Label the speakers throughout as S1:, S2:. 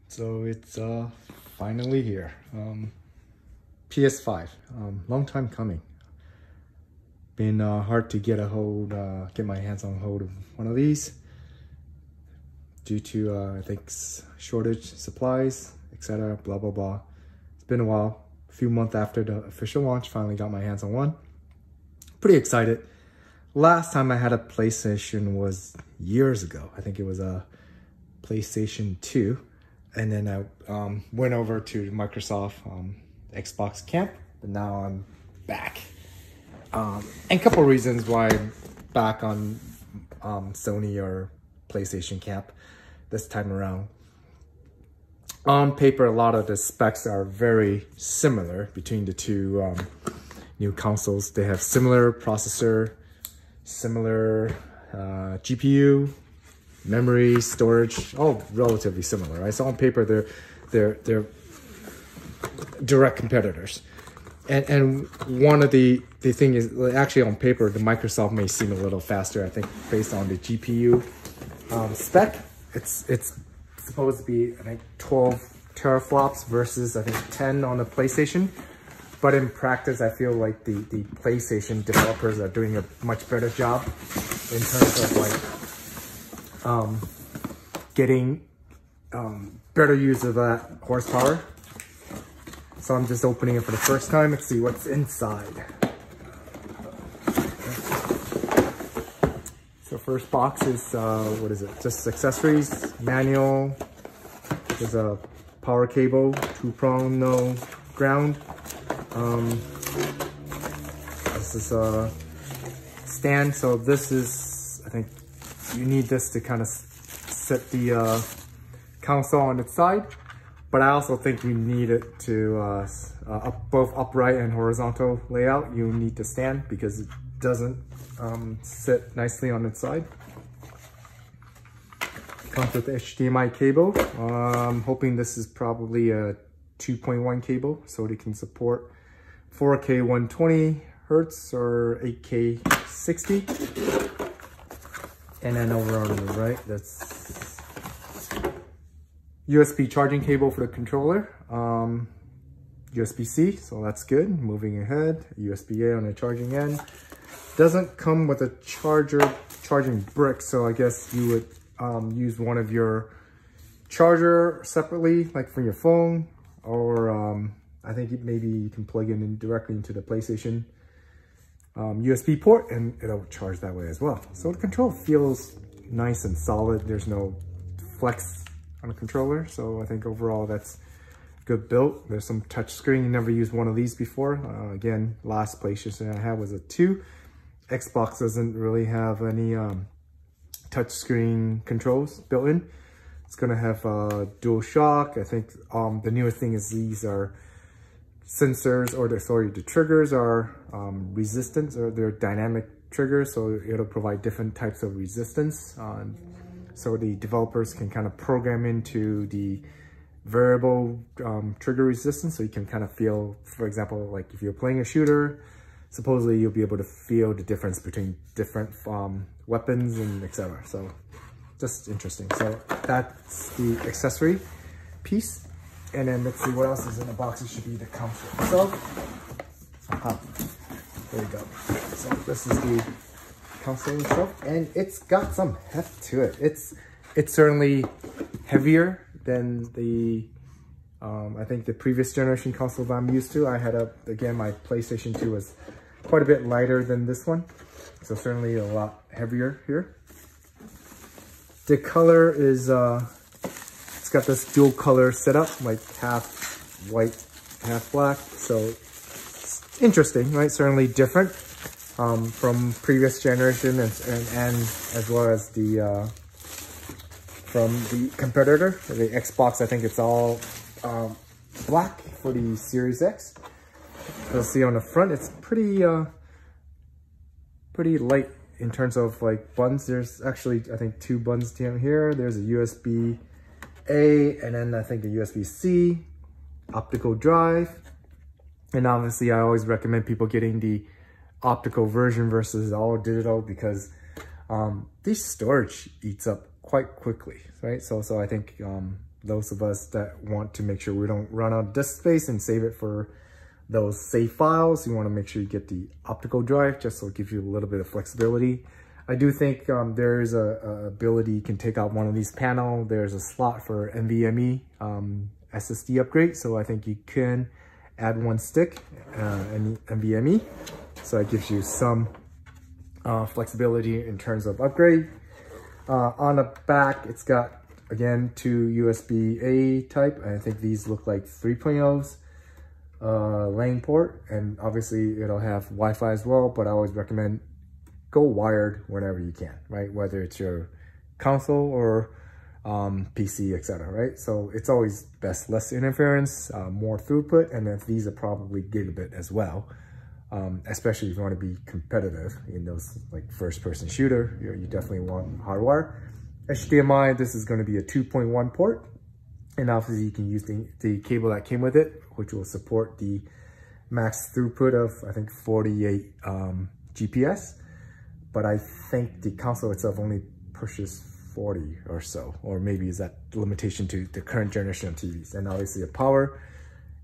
S1: So it's finally here. PS5, long time coming. Been hard to get get my hands on hold of one of these due to I think shortage supplies, etc. Blah blah blah. It's been a while. A few months after the official launch, finally got my hands on one. Pretty excited. Last time I had a PlayStation was years ago. I think it was a PlayStation 2. And then I went over to Microsoft Xbox camp, but now I'm back. And a couple reasons why I'm back on Sony or PlayStation camp this time around. On paper, a lot of the specs are very similar between the two new consoles. They have similar processor, similar GPU, memory, storage, all relatively similar, right? So on paper, they're direct competitors. And one of the thing is, actually on paper, the Microsoft may seem a little faster, I think, based on the GPU spec. It's supposed to be, I think, 12 teraflops versus, I think, 10 on the PlayStation. But in practice, I feel like the PlayStation developers are doing a much better job in terms of getting better use of that horsepower. So I'm just opening it for the first time. Let's see what's inside. So first box is, what is it? Just accessories, manual. There's a power cable, 2-prong, no ground. This is a stand. So this is, I think you need this to kind of set the console on its side. But I also think you need it to both upright and horizontal layout. You need to stand because it doesn't sit nicely on its side. Comes with the HDMI cable. I'm hoping this is probably a 2.1 cable, so it can support 4K 120 Hertz or 8K 60. And then over on the right, that's USB charging cable for the controller, USB-C, so that's good. Moving ahead, USB-A on the charging end. Doesn't come with a charging brick, so I guess you would use one of your charger separately, like for your phone, or I think maybe you can plug it in directly into the PlayStation USB port, and it'll charge that way as well. So the control feels nice and solid. There's no flex on a controller, so I think overall that's good built. There's some touch screen. You never used one of these before. Again, last PlayStation I had was a 2. Xbox doesn't really have any touch screen controls built in. It's gonna have dual shock. I think the newest thing is these are sensors, or the triggers are resistance, or they're dynamic triggers, so it'll provide different types of resistance. So the developers can kind of program into the variable trigger resistance, so you can kind of feel, for example, like if you're playing a shooter, supposedly you'll be able to feel the difference between different weapons and etc. So just interesting. So that's the accessory piece. And then let's see what else is in the box. It should be the console itself. There you go. So this is the console itself, and it's got some heft to it. It's certainly heavier than the I think the previous generation consoles I'm used to. I had again, my PlayStation 2 was quite a bit lighter than this one, so certainly a lot heavier here. The color is it's got this dual color setup, like half white, half black. So it's interesting, right? Certainly different from previous generation, and as well as the from the competitor, the Xbox. I think it's all black for the Series X. You'll see on the front, it's pretty light in terms of like buttons. There's actually, I think, 2 buttons down here. There's a USB-A, and then I think a USB-C, optical drive. And obviously I always recommend people getting the optical version versus all digital, because this storage eats up quite quickly, right? So I think those of us that want to make sure we don't run out of disk space and save it for those save files. You want to make sure you get the optical drive just so it gives you a little bit of flexibility. I do think there is a ability you can take out one of these panels. There's a slot for NVMe SSD upgrade, so I think you can add one stick NVMe. So it gives you some flexibility in terms of upgrade. On the back, it's got, again, 2 USB-A type. I think these look like 3.0s. LAN port, and obviously it'll have Wi-Fi as well, but I always recommend go wired whenever you can, right? Whether it's your console or PC, etc., right? So it's always best, less interference, more throughput, and then these are probably gigabit as well, especially if you want to be competitive in those like first-person shooter. You definitely want hardwire. HDMI, this is going to be a 2.1 port, and obviously you can use the cable that came with it, which will support the max throughput of, I think, 48 GPS. But I think the console itself only pushes 40 or so, or maybe is that limitation to the current generation of TVs. And obviously a power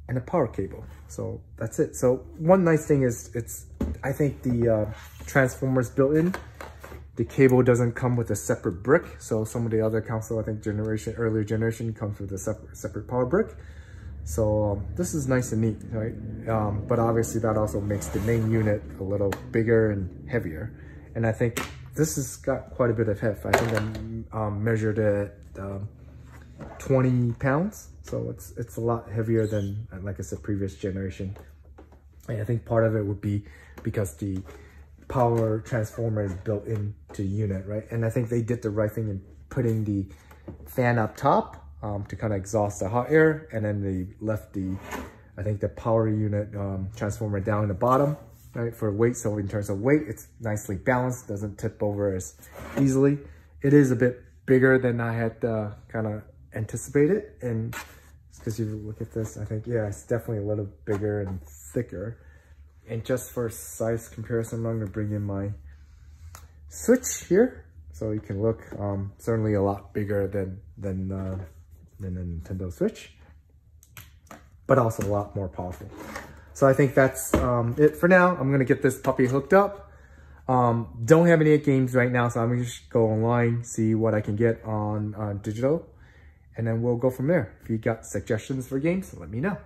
S1: and a power cable. So that's it. So one nice thing is I think the transformers built in. The cable doesn't come with a separate brick. So some of the other console, I think earlier generation comes with a separate power brick. So this is nice and neat, right? But obviously that also makes the main unit a little bigger and heavier. And I think this has got quite a bit of heft. I think I measured it at 20 pounds. So it's a lot heavier than, like I said, previous generation. And I think part of it would be because the power transformer is built into the unit, right? And I think they did the right thing in putting the fan up top to kind of exhaust the hot air, and then they left I think the power unit transformer down in the bottom, right, for weight. So in terms of weight, it's nicely balanced, doesn't tip over as easily. It is a bit bigger than I had kind of anticipated, and because you look at this, I think, yeah, it's definitely a little bigger and thicker. And just for size comparison, I'm going to bring in my Switch here, so you can look certainly a lot bigger than the Nintendo Switch, but also a lot more powerful. So I think that's it for now. I'm going to get this puppy hooked up. Don't have any games right now, so I'm going to just go online, see what I can get on digital, and then we'll go from there. If you got suggestions for games, let me know.